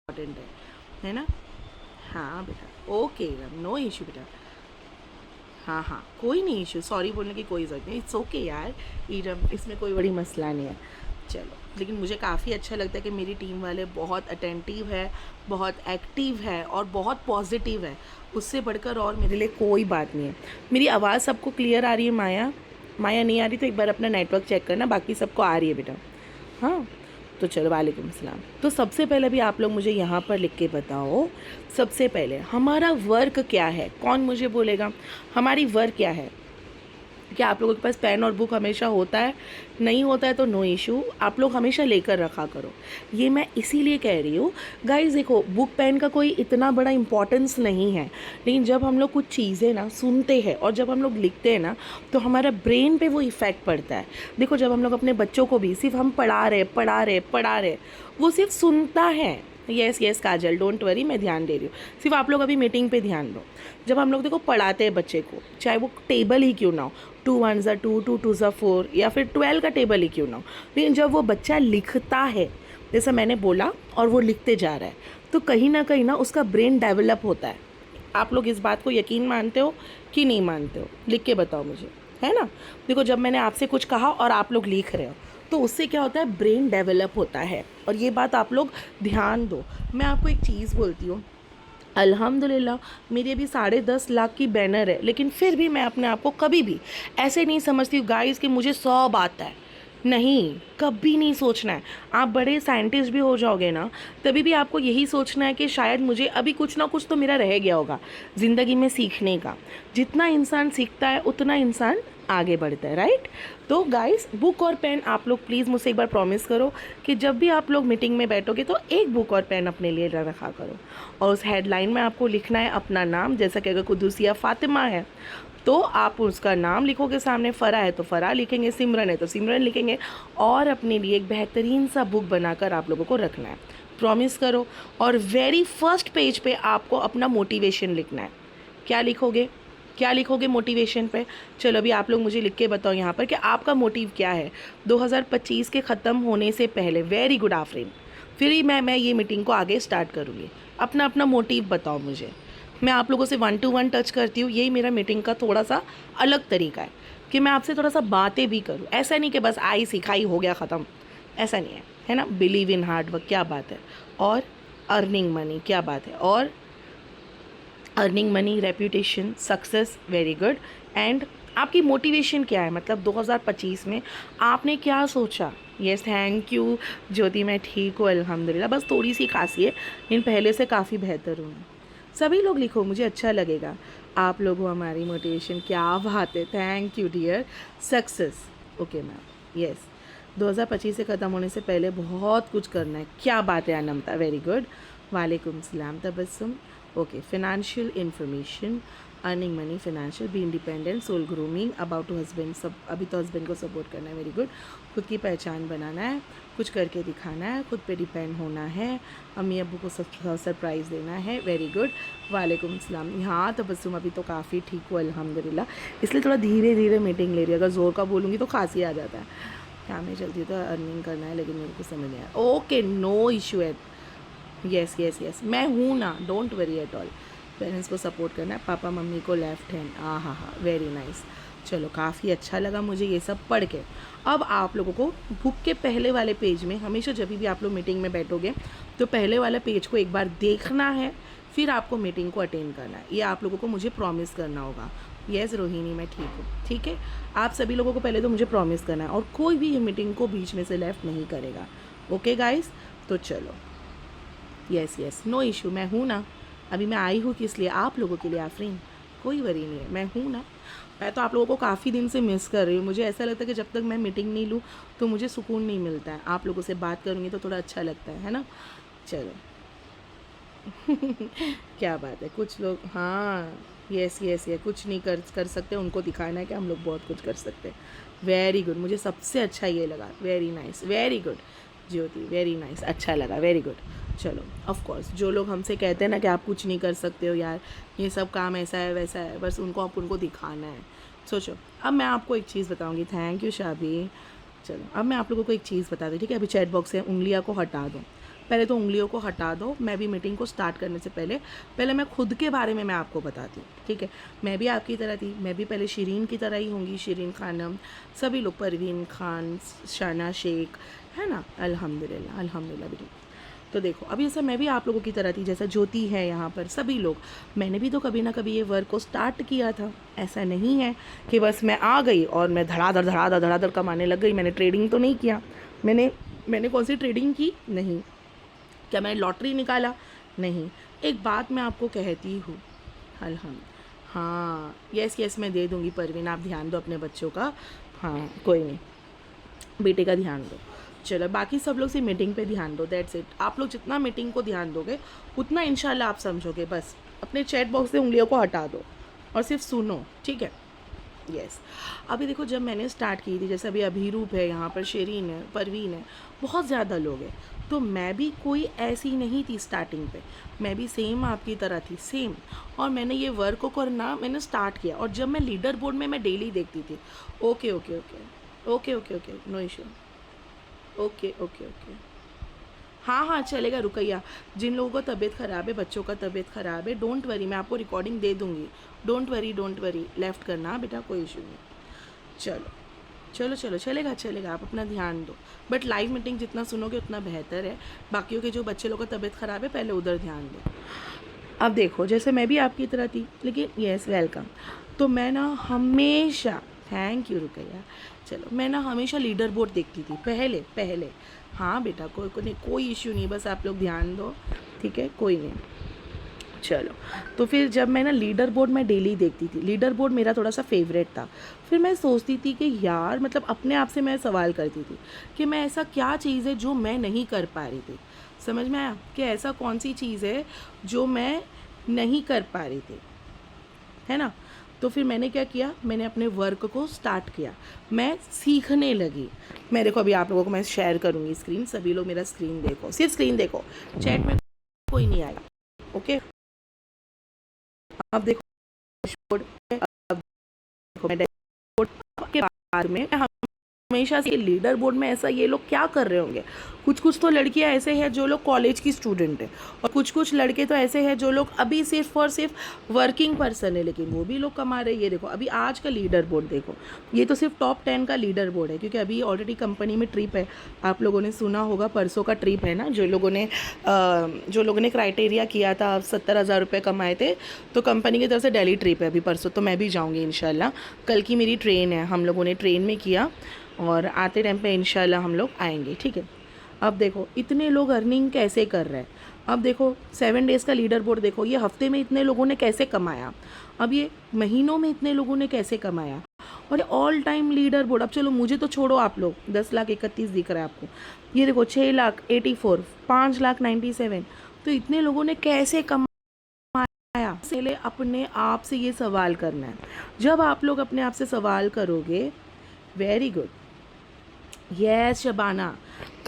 Important है ना। हाँ बेटा, ओके, नो इशू बेटा। हाँ हाँ, कोई नहीं इशू, सॉरी बोलने की कोई ज़रूरत नहीं, इट्स ओके यार, इसमें कोई बड़ी मसला नहीं है। चलो, लेकिन मुझे काफ़ी अच्छा लगता है कि मेरी टीम वाले बहुत अटेंटिव है, बहुत एक्टिव है और बहुत पॉजिटिव है। उससे बढ़कर और मेरे लिए कोई बात नहीं है। मेरी आवाज़ सबको क्लियर आ रही है माया? माया नहीं आ रही तो एक बार अपना नेटवर्क चेक करना, बाकी सबको आ रही है बेटा। हाँ, तो चलो, वालेकुम सलाम। तो सबसे पहले भी आप लोग मुझे यहाँ पर लिख के बताओ, सबसे पहले हमारा वर्क क्या है? कौन मुझे बोलेगा हमारी वर्क क्या है? क्या आप लोगों के पास पेन और बुक हमेशा होता है? नहीं होता है तो नो इशू, आप लोग हमेशा लेकर रखा करो। ये मैं इसीलिए कह रही हूँ गाइस, देखो बुक पेन का कोई इतना बड़ा इंपॉर्टेंस नहीं है, लेकिन जब हम लोग कुछ चीज़ें ना सुनते हैं और जब हम लोग लिखते हैं ना, तो हमारा ब्रेन पे वो इफ़ेक्ट पड़ता है। देखो, जब हम लोग अपने बच्चों को भी सिर्फ हम पढ़ा रहे, वो सिर्फ सुनता है। Yes yes Kajal, don't worry, मैं ध्यान दे रही हूँ। सिर्फ आप लोग अभी मीटिंग पे ध्यान दो। जब हम लोग देखो पढ़ाते हैं बच्चे को, चाहे वो टेबल ही क्यों ना हो, 2 1 2 2 2 4, या फिर 12 का टेबल ही क्यों ना हो, लेकिन जब वो बच्चा लिखता है, जैसा मैंने बोला, और वो लिखते जा रहा है, तो कहीं ना उसका ब्रेन डेवलप होता है। आप लोग इस बात को यकीन मानते हो कि नहीं मानते हो? लिख के बताओ मुझे, है ना। देखो, जब मैंने आपसे कुछ कहा और आप लोग लिख रहे हो, तो उससे क्या होता है, ब्रेन डेवलप होता है। और ये बात आप लोग ध्यान दो। मैं आपको एक चीज़ बोलती हूँ, अल्हम्दुलिल्लाह मेरी अभी 10.5 लाख की बैनर है, लेकिन फिर भी मैं अपने आप को कभी भी ऐसे नहीं समझती हूँ गाइस कि मुझे सब आता है। नहीं, कभी नहीं सोचना है। आप बड़े साइंटिस्ट भी हो जाओगे ना, तभी भी आपको यही सोचना है कि शायद मुझे अभी कुछ ना कुछ तो मेरा रह गया होगा ज़िंदगी में सीखने का। जितना इंसान सीखता है उतना इंसान आगे बढ़ता है, राइट। तो गाइस, बुक और पेन आप लोग प्लीज़ मुझसे एक बार प्रॉमिस करो कि जब भी आप लोग मीटिंग में बैठोगे तो एक बुक और पेन अपने लिए रखा करो, और उस हेडलाइन में आपको लिखना है अपना नाम। जैसा कि अगर कुदूसिया फ़ातिमा है तो आप उसका नाम लिखोगे सामने, फ़रा है तो फ़रा लिखेंगे, सिमरन है तो सिमरन लिखेंगे, और अपने लिए एक बेहतरीन सा बुक बनाकर आप लोगों को रखना है। प्रॉमिस करो। और वेरी फर्स्ट पेज पे आपको अपना मोटिवेशन लिखना है। क्या लिखोगे? क्या लिखोगे मोटिवेशन पे? चलो अभी आप लोग मुझे लिख के बताओ यहाँ पर कि आपका मोटिव क्या है 2025 के ख़त्म होने से पहले। Very good Afreen. फिर ही मैं ये मीटिंग को आगे स्टार्ट करूँगी। अपना अपना मोटिव बताओ मुझे। मैं आप लोगों से 1 to 1 टच करती हूँ, यही मेरा मीटिंग का थोड़ा सा अलग तरीका है कि मैं आपसे थोड़ा सा बातें भी करूँ। ऐसा नहीं कि बस आई सिखाई हो गया ख़त्म, ऐसा नहीं है ना। बिलीव इन हार्ड वर्क, क्या बात है। और अर्निंग मनी, क्या बात है। और earning money, reputation, success, very good. And आपकी मोटिवेशन क्या है, मतलब 2025 में आपने क्या सोचा? यस, थैंक यू ज्योति, मैं ठीक हूँ अल्हम्दुलिल्लाह, बस थोड़ी सी खांसी है, लेकिन पहले से काफ़ी बेहतर हूँ। सभी लोग लिखो, मुझे अच्छा लगेगा। आप लोग हो हमारी मोटिवेशन, क्या बात है, thank you dear. Success, okay ma'am, yes. 2025 से ख़त्म होने से पहले बहुत कुछ करना है, क्या बात है अनमता, वेरी गुड। वालेकुम सलाम Tabassum, okay. Financial information, earning money, financial, be independent, soul grooming, about to husband, सब अभी तो हस्बैंड को सपोर्ट करना है, वेरी गुड। खुद की पहचान बनाना है, कुछ करके दिखाना है, खुद पे डिपेंड होना है, अम्मी अब्बू को सरप्राइज़ देना है, वेरी गुड। वालेकुम सलाम। हाँ तबस्सुम, अभी तो काफ़ी ठीक हुआ अल्हम्दुलिल्लाह, इसलिए थोड़ा धीरे धीरे मीटिंग ले रही है, अगर ज़ोर का बोलूँगी तो खांसी आ जाता है। क्या मैं चलती हूँ तो अर्निंग करना है, लेकिन मेरे को समझ नहीं आया। ओके, नो इशू है। यस यस यस, मैं हूँ ना, don't worry at all. Parents को सपोर्ट करना है, पापा मम्मी को लेफ्ट हैंड, हाँ, वेरी नाइस। चलो, काफ़ी अच्छा लगा मुझे ये सब पढ़ के। अब आप लोगों को बुक के पहले वाले पेज में, हमेशा जब भी आप लोग मीटिंग में बैठोगे तो पहले वाले पेज को एक बार देखना है, फिर आपको मीटिंग को अटेंड करना है। ये आप लोगों को मुझे प्रॉमिस करना होगा। यस रोहिणी, मैं ठीक हूँ, ठीक है। आप सभी लोगों को पहले तो मुझे प्रॉमिस करना है, और कोई भी ये मीटिंग को बीच में से लेफ्ट नहीं करेगा। ओके गाइस, तो चलो, यस यस, नो इशू, मैं हूँ ना। अभी मैं आई हूँ किस लिए? आप लोगों के लिए आफरीन, कोई वरी नहीं है, मैं हूँ ना। मैं तो आप लोगों को काफ़ी दिन से मिस कर रही हूँ। मुझे ऐसा लगता है कि जब तक मैं मीटिंग नहीं लूँ तो मुझे सुकून नहीं मिलता है। आप लोगों से बात करूँगी तो थोड़ा अच्छा लगता है ना। चलो क्या बात है, कुछ लोग, हाँ, यस यस ये कुछ नहीं कर सकते, उनको दिखाना है कि हम लोग बहुत कुछ कर सकते हैं। वेरी गुड, मुझे सबसे अच्छा ये लगा, वेरी नाइस, वेरी गुड ज्योति, वेरी नाइस, अच्छा लगा, वेरी गुड। चलो, ऑफ कोर्स जो लोग हमसे कहते हैं ना कि आप कुछ नहीं कर सकते हो यार, ये सब काम ऐसा है वैसा है, बस उनको दिखाना है। सोचो, अब मैं आपको एक चीज़ बताऊंगी, थैंक यू शाबी। चलो, अब मैं आप लोगों को एक चीज़ बता दूँ, ठीक है। अभी चैट बॉक्स से उंगलियां को हटा दो। पहले तो उंगलियों को हटा दो। मैं भी मीटिंग को स्टार्ट करने से पहले मैं खुद के बारे में मैं आपको बताती हूँ, ठीक है। मैं भी आपकी तरह थी, मैं भी पहले शिरीन की तरह ही होंगी, शिरीन खानम, सभी लोग, परवीन खान, शाना शेख, है ना, अल्हम्दुलिल्लाह अल्हम्दुलिल्लाह बेटी। तो देखो अभी ऐसा मैं भी आप लोगों की तरह थी, जैसा ज्योति है यहाँ पर, सभी लोग, मैंने भी तो कभी ना कभी ये वर्क को स्टार्ट किया था। ऐसा नहीं है कि बस मैं आ गई और मैं धड़ाधड़ कमाने लग गई। मैंने ट्रेडिंग तो नहीं किया। मैंने कौन सी ट्रेडिंग की? नहीं। क्या मैंने लॉटरी निकाला? नहीं। एक बात मैं आपको कहती हूँ, हाँ, यस मैं दे दूँगी परवीन, आप ध्यान दो अपने बच्चों का। हाँ कोई नहीं, बेटे का ध्यान दो। चलो बाकी सब लोग सिर्फ मीटिंग पे ध्यान दो, दैट्स इट। आप लोग जितना मीटिंग को ध्यान दोगे उतना इंशाल्लाह आप समझोगे। बस अपने चैट बॉक्स से उंगलियों को हटा दो और सिर्फ सुनो, ठीक है। यस अभी देखो जब मैंने स्टार्ट की थी, जैसे अभी अभिरूप है यहाँ पर, शेरीन है, परवीन है, बहुत ज़्यादा लोग हैं, तो मैं भी कोई ऐसी नहीं थी स्टार्टिंग पे। मैं भी सेम आपकी तरह थी, सेम। और मैंने ये वर्क को करना मैंने स्टार्ट किया, और जब मैं लीडर बोर्ड में मैं डेली देखती थी, okay okay okay okay okay okay, no issue, okay okay okay, हाँ चलेगा रुकैया। जिन लोगों का तबीयत ख़राब है, बच्चों का तबीयत ख़राब है, डोंट वरी, मैं आपको रिकॉर्डिंग दे दूँगी। डोंट वरी, लेफ़्ट करना बेटा, कोई इशू नहीं। चलो चलो चलो, चलेगा, आप अपना ध्यान दो। बट लाइव मीटिंग जितना सुनोगे उतना बेहतर है। बाकियों के जो बच्चे लोग का तबीयत ख़राब है, पहले उधर ध्यान दो। अब देखो जैसे मैं भी आपकी तरह थी, लेकिन यस वेलकम, तो मैं ना हमेशा, थैंक यू रुकैया, चलो मैं ना हमेशा लीडर बोर्ड देखती थी पहले। हाँ बेटा कोई इश्यू नहीं, बस आप लोग ध्यान दो, ठीक है, कोई नहीं। चलो तो फिर जब मैं ना लीडर बोर्ड में डेली देखती थी, लीडर बोर्ड मेरा थोड़ा सा फेवरेट था। फिर मैं सोचती थी कि यार मतलब अपने आप से मैं सवाल करती थी कि मैं ऐसा क्या चीज़ है जो मैं नहीं कर पा रही थी। समझ में आया कि ऐसा कौन सी चीज़ है जो मैं नहीं कर पा रही थी, है ना। तो फिर मैंने क्या किया, मैंने अपने वर्क को स्टार्ट किया, मैं सीखने लगी। मैं देखो अभी आप लोगों को मैं शेयर करूँगी स्क्रीन, सभी लोग मेरा स्क्रीन देखो, सिर्फ स्क्रीन देखो, चैट में कोई नहीं आएगा, ओके। अब देखो डैशबोर्ड, अब देखो मैं डैशबोर्ड के बारे में हमेशा से लीडर बोर्ड में ऐसा ये लोग क्या कर रहे होंगे। कुछ तो लड़कियां ऐसे हैं जो लोग कॉलेज की स्टूडेंट हैं, और कुछ लड़के तो ऐसे हैं जो लोग अभी सिर्फ और सिर्फ वर्किंग पर्सन है, लेकिन वो भी लोग कमा रहे हैं। ये देखो अभी आज का लीडर बोर्ड देखो, ये तो सिर्फ टॉप 10 का लीडर बोर्ड है, क्योंकि अभी ऑलरेडी कंपनी में ट्रिप है। आप लोगों ने सुना होगा, परसों का ट्रिप है ना, जो लोगों ने क्राइटेरिया किया था, 70,000 रुपये कमाए थे, तो कंपनी की तरफ से दिल्ली ट्रिप है अभी परसों, तो मैं भी जाऊँगी इंशाल्लाह। कल की मेरी ट्रेन है, हम लोगों ने ट्रेन में किया, और आते टाइम पे इंशाल्लाह हम लोग आएंगे, ठीक है। अब देखो इतने लोग अर्निंग कैसे कर रहे हैं। अब देखो 7 डेज़ का लीडर बोर्ड देखो, ये हफ्ते में इतने लोगों ने कैसे कमाया, अब ये महीनों में इतने लोगों ने कैसे कमाया, और ऑल टाइम लीडर बोर्ड। अब चलो मुझे तो छोड़ो, आप लोग 10,31,000 दिख रहा है आपको, ये देखो 6,84,000, 5,97,000, तो इतने लोगों ने कैसे कमाया। इसलिए अपने आप से ये सवाल करना है। जब आप लोग अपने आप से सवाल करोगे, वेरी गुड, यस शबाना,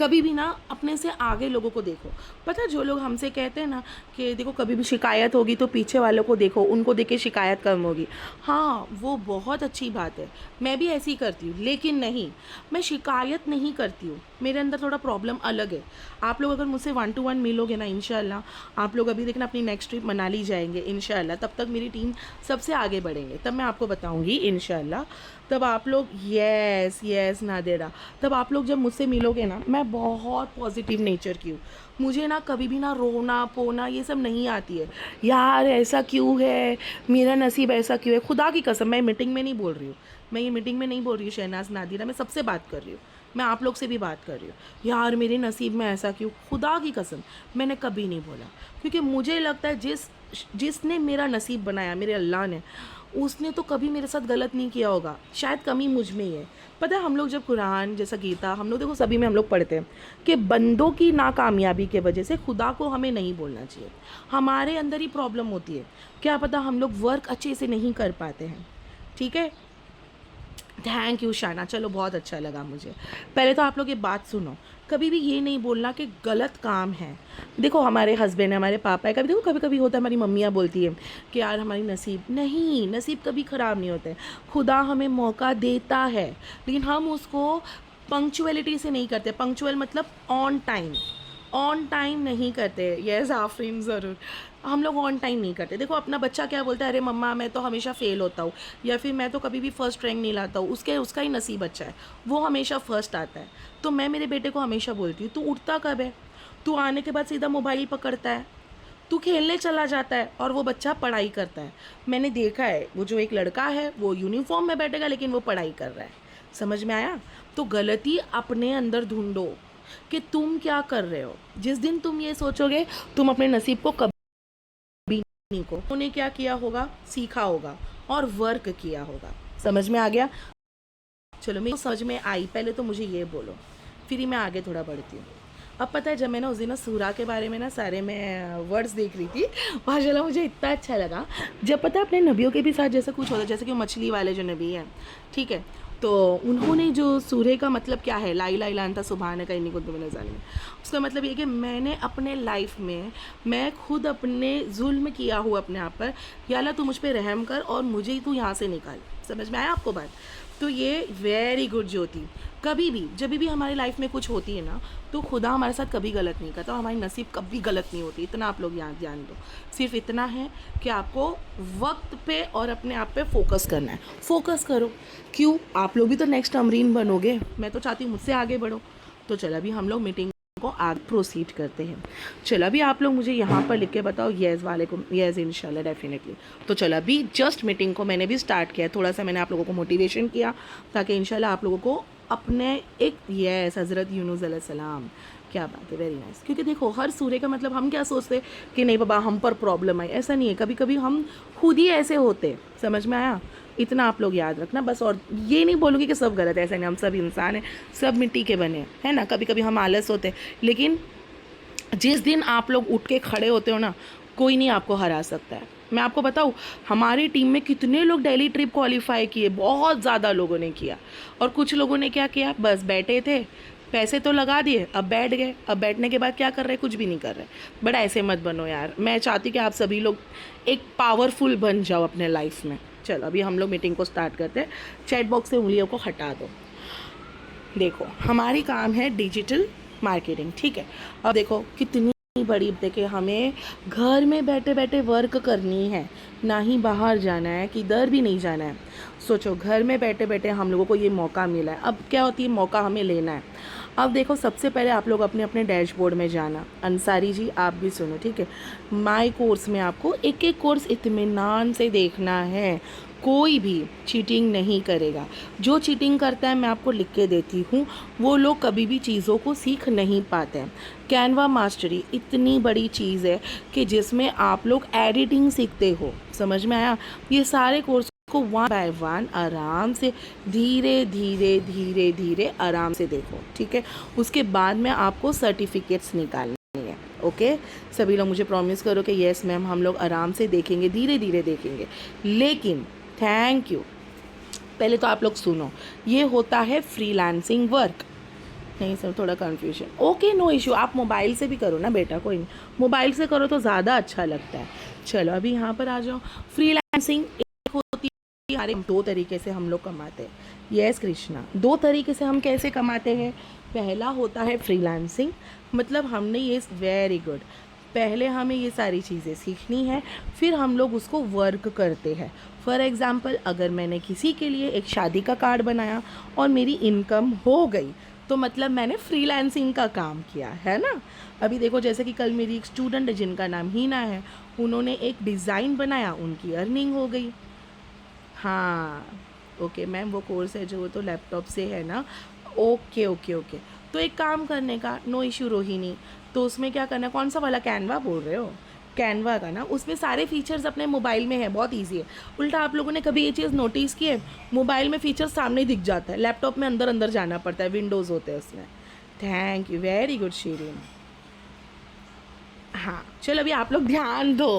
कभी भी ना अपने से आगे लोगों को देखो। पता है जो लोग हमसे कहते हैं ना कि देखो कभी भी शिकायत होगी तो पीछे वालों को देखो, उनको देख के शिकायत कम होगी, हाँ वो बहुत अच्छी बात है, मैं भी ऐसी ही करती हूँ। लेकिन नहीं, मैं शिकायत नहीं करती हूँ, मेरे अंदर थोड़ा प्रॉब्लम अलग है। आप लोग अगर मुझसे 1 to 1 मिलोगे ना, इंशाल्लाह आप लोग अभी देखना अपनी नेक्स्ट ट्रिप मनाली जाएंगे इंशाल्लाह, तब तक मेरी टीम सबसे आगे बढ़ेंगे, तब मैं आपको बताऊँगी इंशाल्लाह। तब आप लोग यस नादेरा, तब आप लोग जब मुझसे मिलोगे ना, मैं बहुत पॉजिटिव नेचर की हूँ। मुझे ना कभी भी ना रोना पोना ये सब नहीं आती है, यार ऐसा क्यों है, मेरा नसीब ऐसा क्यों है। खुदा की कसम, मैं मीटिंग में नहीं बोल रही हूँ, मैं ये मीटिंग में नहीं बोल रही हूँ शहनाज नादिरा, मैं सबसे बात कर रही हूँ, मैं आप लोग से भी बात कर रही हूँ। यार मेरे नसीब में ऐसा क्यों, खुदा की कसम मैंने कभी नहीं बोला, क्योंकि मुझे लगता है जिसने मेरा नसीब बनाया, मेरे अल्लाह ने, उसने तो कभी मेरे साथ गलत नहीं किया होगा। शायद कमी मुझ में ही है। पता है हम लोग जब कुरान जैसा गीता, हम लोग देखो सभी में हम लोग पढ़ते हैं कि बंदों की नाकामयाबी के वजह से खुदा को हमें नहीं बोलना चाहिए, हमारे अंदर ही प्रॉब्लम होती है। क्या पता हम लोग वर्क अच्छे से नहीं कर पाते हैं, ठीक है। थैंक यू शाना, चलो बहुत अच्छा लगा मुझे। पहले तो आप लोग ये बात सुनो, कभी भी ये नहीं बोलना कि गलत काम है। देखो हमारे हस्बैंड है, हमारे पापा है, कभी देखो कभी कभी होता है, हमारी मम्मियाँ बोलती है कि यार हमारी नसीब कभी ख़राब नहीं होते, खुदा हमें मौका देता है, लेकिन हम उसको पंक्चुअलिटी से नहीं करते। पंक्चुअल मतलब ऑन टाइम, ऑन टाइम नहीं करते। यस आफरीन, ज़रूर हम लोग ऑन टाइम नहीं करते। देखो अपना बच्चा क्या बोलता है, अरे मम्मा मैं तो हमेशा फ़ेल होता हूँ, या फिर मैं तो कभी भी फ़र्स्ट रैंक नहीं लाता हूँ। उसका ही नसीब अच्छा है, वो हमेशा फ़र्स्ट आता है। तो मैं मेरे बेटे को हमेशा बोलती हूँ, तू उठता कब है? तू आने के बाद सीधा मोबाइल पकड़ता है, तू खेलने चला जाता है, और वो बच्चा पढ़ाई करता है। मैंने देखा है, वो जो एक लड़का है वो यूनिफॉर्म में बैठेगा लेकिन वो पढ़ाई कर रहा है। समझ में आया? तो गलती अपने अंदर ढूंढो कि तुम क्या कर रहे हो। जिस दिन तुम ये सोचोगे, तुम अपने नसीब को कभी नहीं को उन्होंने क्या किया होगा, सीखा होगा और वर्क किया होगा। समझ में आ गया? चलो मेरे को समझ में आई, पहले तो मुझे ये बोलो, फिर ही मैं आगे थोड़ा बढ़ती हूँ। अब पता है, जब मैं ना उस दिन ना सूरा के बारे में ना सारे मैं वर्ड्स देख रही थी, माशाल्लाह मुझे इतना अच्छा लगा। जब पता है अपने नबियों के भी साथ जैसा कुछ होता है, जैसे कि मछली वाले जो नबी हैं, ठीक है, तो उन्होंने जो सूर्य का मतलब क्या है, ला इलाहा इल्ला अंता सुब्हानका इन्नी कुन्तु मिनज़ ज़ालिमीन, उसका मतलब ये कि मैंने अपने लाइफ में मैं खुद अपने जुल्म किया हूँ अपने आप पर, या अल्लाह तू मुझ पर रहम कर और मुझे तू यहाँ से निकाल। समझ में आया आपको बात? तो ये वेरी गुड ज्योति। कभी भी जब भी हमारी लाइफ में कुछ होती है ना, तो खुदा हमारे साथ कभी गलत नहीं करता और हमारी नसीब कभी गलत नहीं होती। इतना आप लोग यहाँ ध्यान दो। सिर्फ इतना है कि आपको वक्त पे और अपने आप पे फोकस करना है। फोकस करो। क्यों? आप लोग भी तो नेक्स्ट अमरीन बनोगे। मैं तो चाहती हूँ मुझसे आगे बढ़ो। तो चलो अभी हम लोग मीटिंग को आगे प्रोसीड करते हैं। चलो अभी आप लोग मुझे यहाँ पर लिख के बताओ, येस वाले को येस इंशाल्लाह डेफिनेटली। तो चलो अभी जस्ट मीटिंग को मैंने भी स्टार्ट किया, थोड़ा सा मैंने आप लोगों को मोटिवेशन किया ताकि इंशाल्लाह आप लोगों को अपने एक येस हज़रत यूनुस अलैहिस्सलाम, क्या बात है, वेरी नाइस। क्योंकि देखो हर सूर्य का मतलब हम क्या सोचते कि नहीं बाबा हम पर प्रॉब्लम आई, ऐसा नहीं है। कभी कभी हम खुद ही ऐसे होते। समझ में आया? इतना आप लोग याद रखना बस। और ये नहीं बोलूँगी कि सब गलत है, ऐसा नहीं, हम सब इंसान हैं, सब मिट्टी के बने हैं ना। कभी कभी हम आलस होते हैं, लेकिन जिस दिन आप लोग उठ के खड़े होते हो ना, कोई नहीं आपको हरा सकता है। मैं आपको बताऊँ, हमारी टीम में कितने लोग दिल्ली ट्रिप क्वालिफाई किए, बहुत ज़्यादा लोगों ने किया। और कुछ लोगों ने क्या किया, बस बैठे थे, पैसे तो लगा दिए, अब बैठ गए। अब बैठने के बाद क्या कर रहे हैं, कुछ भी नहीं कर रहे। बट ऐसे मत बनो यार। मैं चाहती कि आप सभी लोग एक पावरफुल बन जाओ अपने लाइफ में। चलो अभी हम लोग मीटिंग को स्टार्ट करते हैं। चैट बॉक्स से उंगलियों को हटा दो। देखो हमारी काम है डिजिटल मार्केटिंग, ठीक है। अब देखो कितनी बड़ी, देखिए हमें घर में बैठे बैठे वर्क करनी है, ना ही बाहर जाना है, किधर भी नहीं जाना है। सोचो घर में बैठे बैठे हम लोगों को ये मौका मिला है, अब क्या होती है, मौका हमें लेना है। अब देखो सबसे पहले आप लोग अपने अपने डैशबोर्ड में जाना। अंसारी जी आप भी सुनो, ठीक है। माई कोर्स में आपको एक एक कोर्स इत्मीनान से देखना है। कोई भी चीटिंग नहीं करेगा। जो चीटिंग करता है मैं आपको लिख के देती हूँ, वो लोग कभी भी चीज़ों को सीख नहीं पाते हैं। कैनवा मास्टरी इतनी बड़ी चीज़ है कि जिसमें आप लोग एडिटिंग सीखते हो। समझ में आया? ये सारे कोर्स को वन बाय वन आराम से धीरे धीरे धीरे धीरे आराम से देखो, ठीक है। उसके बाद में आपको सर्टिफिकेट्स निकालनी है। ओके सभी लोग मुझे प्रॉमिस करो कि यस मैम हम लोग आराम से देखेंगे, धीरे धीरे देखेंगे। लेकिन थैंक यू, पहले तो आप लोग सुनो, ये होता है फ्रीलांसिंग वर्क। नहीं सर थोड़ा कन्फ्यूजन, ओके नो इशू, आप मोबाइल से भी करो ना बेटा, कोई नहीं, मोबाइल से करो तो ज़्यादा अच्छा लगता है। चलो अभी यहाँ पर आ जाओ। फ्रीलांसिंग एक होती है, हमारे दो तरीके से हम लोग कमाते हैं। यस कृष्णा, दो तरीके से हम कैसे कमाते हैं। पहला होता है फ्रीलांसिंग, मतलब हमने ये वेरी गुड, पहले हमें ये सारी चीज़ें सीखनी है, फिर हम लोग उसको वर्क करते हैं। फॉर एग्ज़ाम्पल अगर मैंने किसी के लिए एक शादी का कार्ड बनाया और मेरी इनकम हो गई, तो मतलब मैंने फ्रीलांसिंग का काम किया है ना। अभी देखो जैसे कि कल मेरी एक स्टूडेंट है जिनका नाम हीना है, उन्होंने एक डिज़ाइन बनाया, उनकी अर्निंग हो गई। हाँ ओके मैम, वो कोर्स है जो वो तो लैपटॉप से है ना। ओके ओके ओके, तो एक काम करने का, नो इशू रोहिणी। तो उसमें क्या करना है, कौन सा वाला कैनवा बोल रहे हो? कैनवा का ना, उसमें सारे फीचर्स अपने मोबाइल में है, बहुत इजी है। उल्टा आप लोगों ने कभी ये चीज़ नोटिस की है, मोबाइल में फीचर सामने दिख जाता है, लैपटॉप में अंदर अंदर जाना पड़ता है, विंडोज़ होते हैं उसमें। Thank you, very good Shireen. हाँ चलो अभी आप लोग ध्यान दो।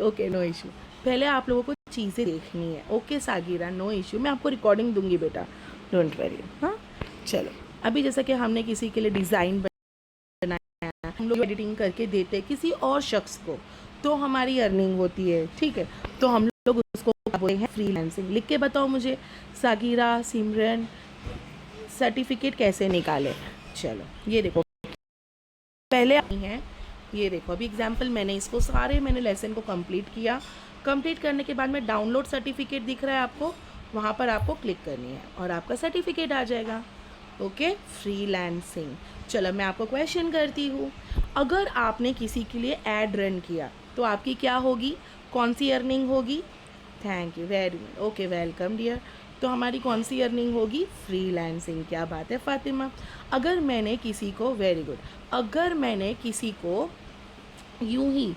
ओके नो इशू, पहले आप लोगों को चीज़ें देखनी है। ओके सागिरा नो इशू, मैं आपको रिकॉर्डिंग दूंगी बेटा, डोंट वरी। हाँ चलो अभी जैसा कि हमने किसी के लिए डिज़ाइन बनाया, हम लोग एडिटिंग करके देते किसी और शख्स को, तो हमारी अर्निंग होती है, ठीक है। तो हम लोग उसको बोलते हैं फ्रीलांसिंग। लिख के बताओ मुझे सागिरा, सिमरन, सर्टिफिकेट कैसे निकाले। चलो ये देखो पहले आई हैं, ये देखो अभी एग्जाम्पल मैंने लेसन को कंप्लीट किया। कंप्लीट करने के बाद में डाउनलोड सर्टिफिकेट दिख रहा है आपको, वहाँ पर आपको क्लिक करनी है और आपका सर्टिफिकेट आ जाएगा। Okay, freelancing. चलो मैं आपको क्वेश्चन करती हूँ, अगर आपने किसी के लिए एड रन किया तो आपकी क्या होगी, कौन सी अर्निंग होगी? Thank you very much, okay welcome dear. तो हमारी कौन सी अर्निंग होगी? फ्रीलांसिंग। क्या बात है फातिमा। अगर मैंने किसी को, वेरी गुड, अगर मैंने किसी को यूं ही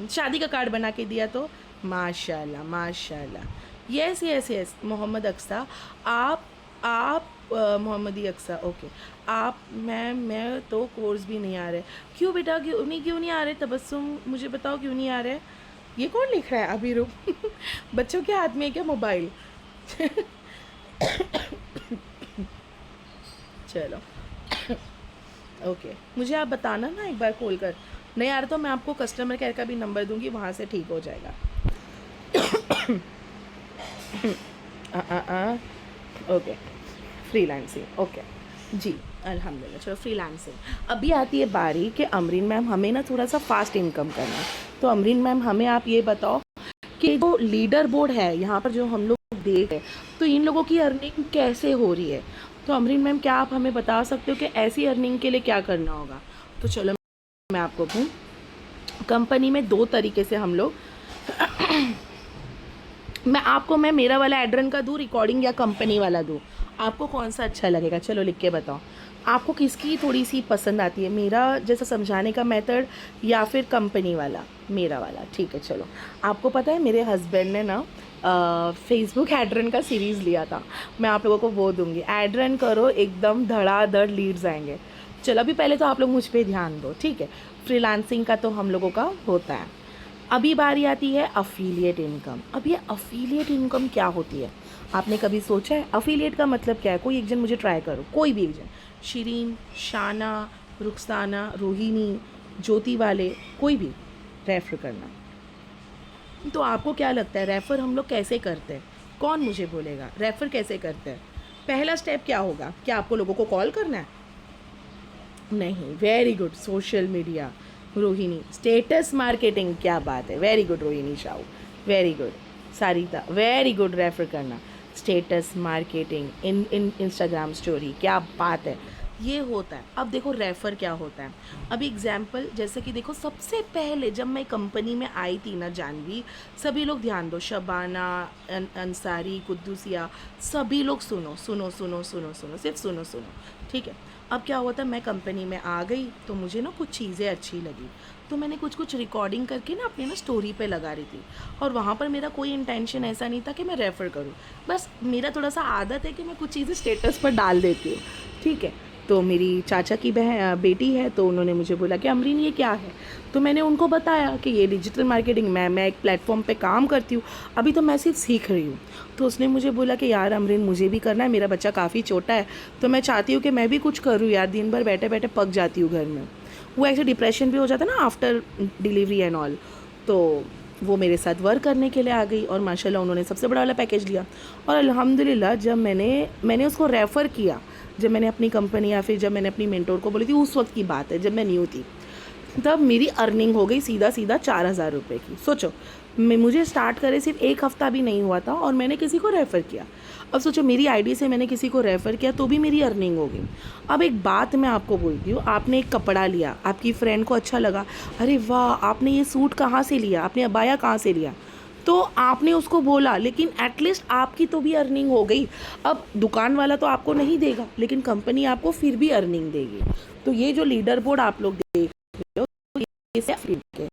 शादी का कार्ड बना के दिया तो माशाल्लाह माशाल्लाह। Yes yes yes Mohammad Aqsa, आप मोहम्मदी अक्सा, ओके। आप मैं तो कोर्स भी नहीं आ रहे। क्यों बेटा, क्यों नहीं आ रहे? तबस्सुम मुझे बताओ क्यों नहीं आ रहे? ये कौन लिख रहा है? अभी रुक बच्चों के हाथ में है क्या मोबाइल? चलो ओके, मुझे आप बताना ना एक बार खोल कर। नहीं आ रहा तो मैं आपको कस्टमर केयर का भी नंबर दूंगी, वहाँ से ठीक हो जाएगा। ओके, फ्रीलांसिंग, ओके जी अल्हम्दुलिल्लाह। चलो फ्रीलांसिंग। अभी आती है बारी कि अमरीन मैम हमें ना थोड़ा सा फास्ट इनकम करना है। तो अमरीन मैम हमें आप ये बताओ कि जो लीडर बोर्ड है यहाँ पर जो हम लोग देख रहे हैं, तो इन लोगों की अर्निंग कैसे हो रही है? तो अमरीन मैम क्या आप हमें बता सकते हो कि ऐसी अर्निंग के लिए क्या करना होगा? तो चलो मैं आपको कहूँ, कंपनी में दो तरीके से हम लोग मैं मेरा वाला एड्रन का दूँ रिकॉर्डिंग या कंपनी वाला दूँ? आपको कौन सा अच्छा लगेगा? चलो लिख के बताओ, आपको किसकी थोड़ी सी पसंद आती है, मेरा जैसा समझाने का मेथड या फिर कंपनी वाला? मेरा वाला, ठीक है। चलो आपको पता है मेरे हस्बैंड ने ना फेसबुक एड्रन का सीरीज़ लिया था, मैं आप लोगों को वो दूंगी। एड्रन करो, एकदम धड़ाधड़ लीड्स आएंगे। चलो अभी पहले तो आप लोग मुझ पर ध्यान दो, ठीक है। फ्रीलांसिंग का तो हम लोगों का होता है। अभी बारी आती है अफिलिएट इनकम। अब ये अफिलिएट इनकम क्या होती है, आपने कभी सोचा है? अफिलिएट का मतलब क्या है? कोई एक जन मुझे ट्राई करो, कोई भी एक जन, शिरीन, शाना, रुखसाना, रोहिणी, ज्योति वाले, कोई भी रेफ़र करना। तो आपको क्या लगता है रेफ़र हम लोग कैसे करते हैं? कौन मुझे बोलेगा रेफ़र कैसे करते हैं? पहला स्टेप क्या होगा? क्या आपको लोगों को कॉल करना है? नहीं, very good, social media. Rohini, status marketing, क्या बात है, very good Rohini Shahu, very good. Sarita, very good, refer करना, status marketing, in Instagram story, क्या बात है, ये होता है। अब देखो रेफ़र क्या होता है। अभी एग्जाम्पल जैसे कि देखो, सबसे पहले जब मैं कंपनी में आई थी ना जानवी, सभी लोग ध्यान दो, शबाना, अंसारी, कुद्दूसिया, सभी लोग सुनो सुनो सुनो सुनो सुनो, सिर्फ सुनो सुनो, ठीक है। अब क्या हुआ था, मैं कंपनी में आ गई तो मुझे ना कुछ चीज़ें अच्छी लगी, तो मैंने कुछ रिकॉर्डिंग करके ना अपने ना स्टोरी पे लगा रही थी। और वहाँ पर मेरा कोई इंटेंशन ऐसा नहीं था कि मैं रेफ़र करूँ, बस मेरा थोड़ा सा आदत है कि मैं कुछ चीज़ें स्टेटस पर डाल देती हूँ, ठीक है। तो मेरी चाचा की बेटी है, तो उन्होंने मुझे बोला कि अमरीन ये क्या है? तो मैंने उनको बताया कि ये डिजिटल मार्केटिंग, मैं एक प्लेटफॉर्म पे काम करती हूँ, अभी तो मैं सिर्फ सीख रही हूँ। तो उसने मुझे बोला कि यार अमरीन मुझे भी करना है, मेरा बच्चा काफ़ी छोटा है, तो मैं चाहती हूँ कि मैं भी कुछ करूँ यार, दिन भर बैठे बैठे पक जाती हूँ घर में। वो ऐसे डिप्रेशन भी हो जाता है ना आफ्टर डिलीवरी एंड ऑल। तो वो मेरे साथ वर्क करने के लिए आ गई और माशाल्लाह उन्होंने सबसे बड़ा वाला पैकेज लिया। और अल्हम्दुलिल्लाह जब मैंने उसको रेफ़र किया, जब मैंने अपनी कंपनी या फिर जब मैंने अपनी मेंटोर को बोली थी, उस वक्त की बात है जब मैं न्यू थी, तब मेरी अर्निंग हो गई सीधा 4,000 रुपये की। सोचो, मुझे स्टार्ट करे सिर्फ एक हफ़्ता भी नहीं हुआ था और मैंने किसी को रेफ़र किया। अब सोचो, मेरी आईडी से मैंने किसी को रेफ़र किया तो भी मेरी अर्निंग हो गई। अब एक बात मैं आपको बोलती हूँ, आपने एक कपड़ा लिया, आपकी फ्रेंड को अच्छा लगा, अरे वाह आपने ये सूट कहाँ से लिया, आपने अबाया कहाँ से लिया, तो आपने उसको बोला, लेकिन एटलीस्ट आपकी तो भी अर्निंग हो गई। अब दुकान वाला तो आपको नहीं देगा, लेकिन कंपनी आपको फिर भी अर्निंग देगी। तो ये जो लीडर बोर्ड आप लोग देख रहे हो, ये